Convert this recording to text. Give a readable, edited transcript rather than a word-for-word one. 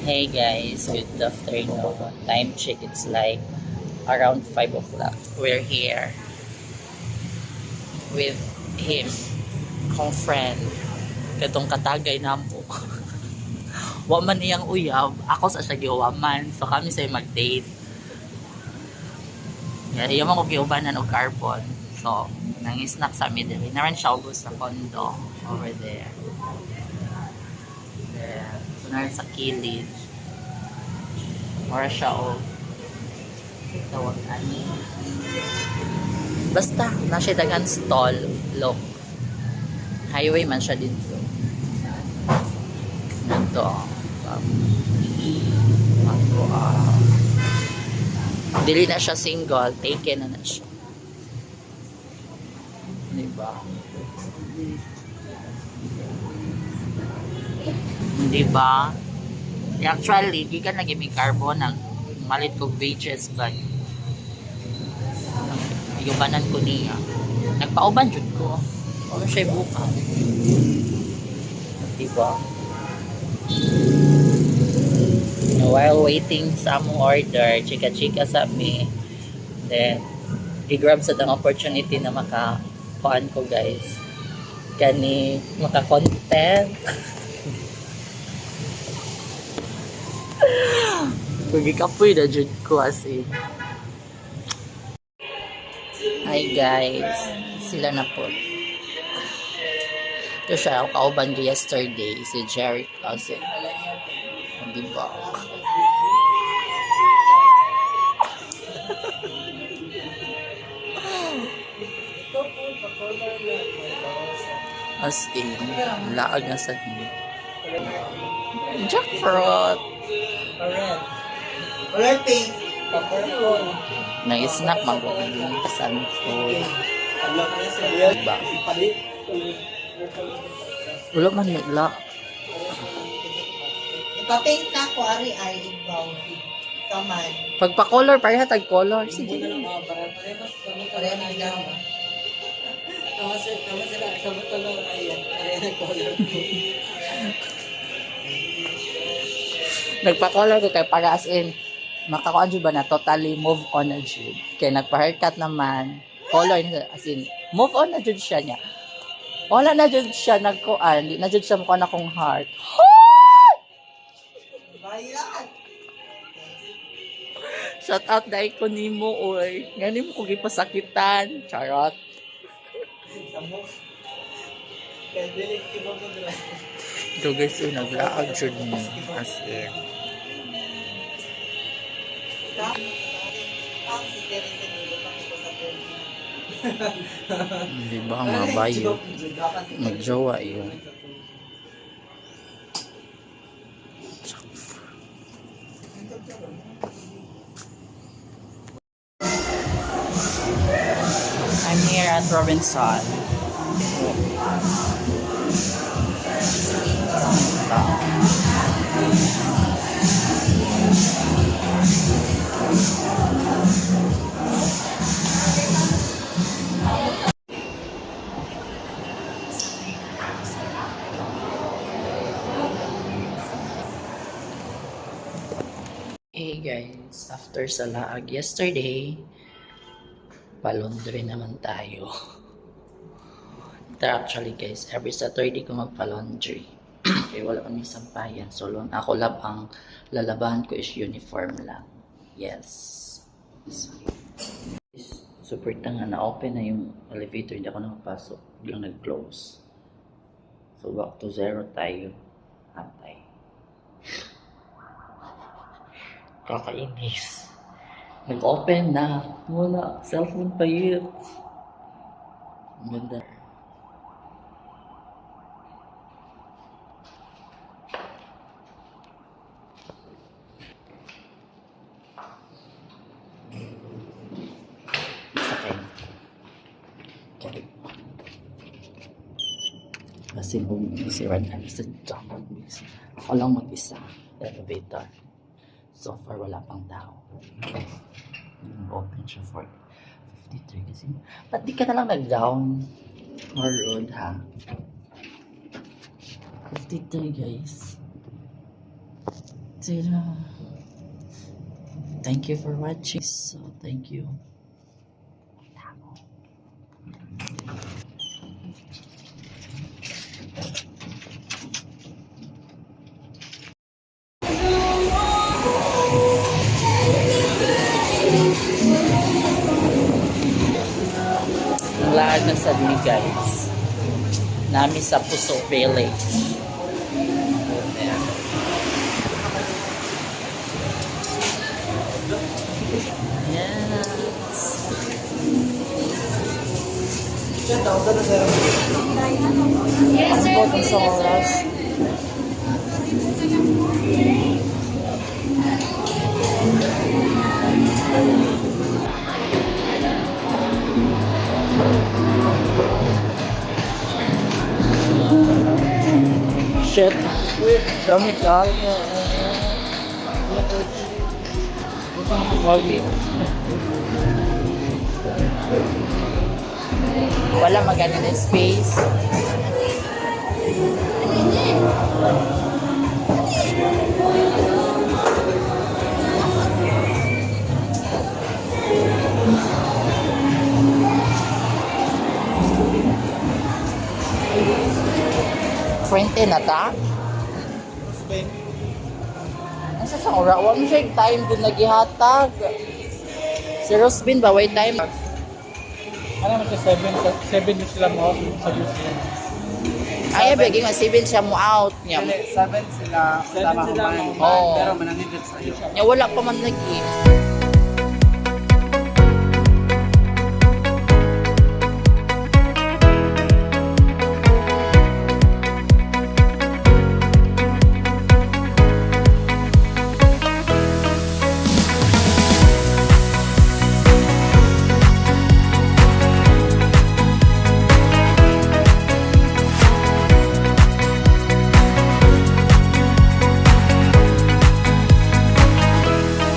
Hey guys, good afternoon. Time check, it's like around 5 o'clock. We're here with him, kong friend. Katong katagay na mo. Waman niyang uyab, ako sa siya giwaman. So kami sa'yo mag-date. Yung mga giwabanan o carbon. So, nang-snack sa middle. Naran siya ubos sa condo over there. There. So, naran sa kilid. Mura siya o tawag ani. Basta, nasa dagan stall. Look. Highway man siya dito. Nandito. Dili na siya single, taken na siya. Diba? Diba? Actually, di ka nag-imig carbon ng malit kong pages ba? Iyubanan ko niya. Nagpauban dyan ko. Ano siya buka? Diba? While waiting sa among order, chika-chika sa me. Then, i-grab sa tang opportunity na makakuan ko guys. Kani, maka-content. Pag ikapoy na dyan ko as in. Hi guys, sila na po. Ito siya, kauban ko yesterday, si Jeric kasi. Diba? As in, laag na sa niyo. Jackfruit! Color pink. Nag-snack, mag-uwi sa food. Diba? Ulo man nila. Ipapink ka ko, ari ay ibaw. Kaman. Pagpa-color, pareha tag-color. Sige. Pareha na lang. Nagpa-color ko kay para as in, makakuan dyan ba na totally move on na dyan. Kaya nagpa-haircut naman, color na as in, move on na dyan siya niya. Wala na dyan siya nagkuan, di na dyan siya mukha na kong heart. Bayan! Shout out dahil ko ni mo, oy. Ngayon mo kong ipasakitan. Charot. So guys, yun, naglaag dyan mo. As in. Di ba mga bayo? Magjowa yun. I'm here at Robinson. Hey guys, after sa laag yesterday, palondre naman tayo. Actually guys, every Saturday ko magpa-laundry. Kaya wala kami sampayan. So ako lang ang lalabahan ko is uniform lang. Yes. Super tanga na open na yung elevator, hindi ako nakapasok. Biglang nag-close. So back to zero tayo. Antay. Kakainis. Nag-open na. Wala. Cellphone pa yun. Ang ganda. Sakay. Okay. Kasi si Red and sa job. Ako lang mag-isa. Elevator. So far, wala pang tao. Open siya for 53 kasi. Ba't di ka na lang nag-down? Or road, ha? 53 guys. Thank you for watching. So, thank you. Ang lahat na sa mi guys. Nami sa Puso Village. Yes. Ang botong sa oras. Shit. Dami tayo. Wala maganda na space. Frente na ta? Asa sa ora? Wala mo siya yung time doon nagihatag. Si Rosbin ba? Wait time? Ano naman siya 7 na sila mo sa museum. Ay, bagay nga 7 siya mo out niya. 7 sila, 7 sila man. Oo. Pero mananindot sa'yo. Niya wala pa man lagi.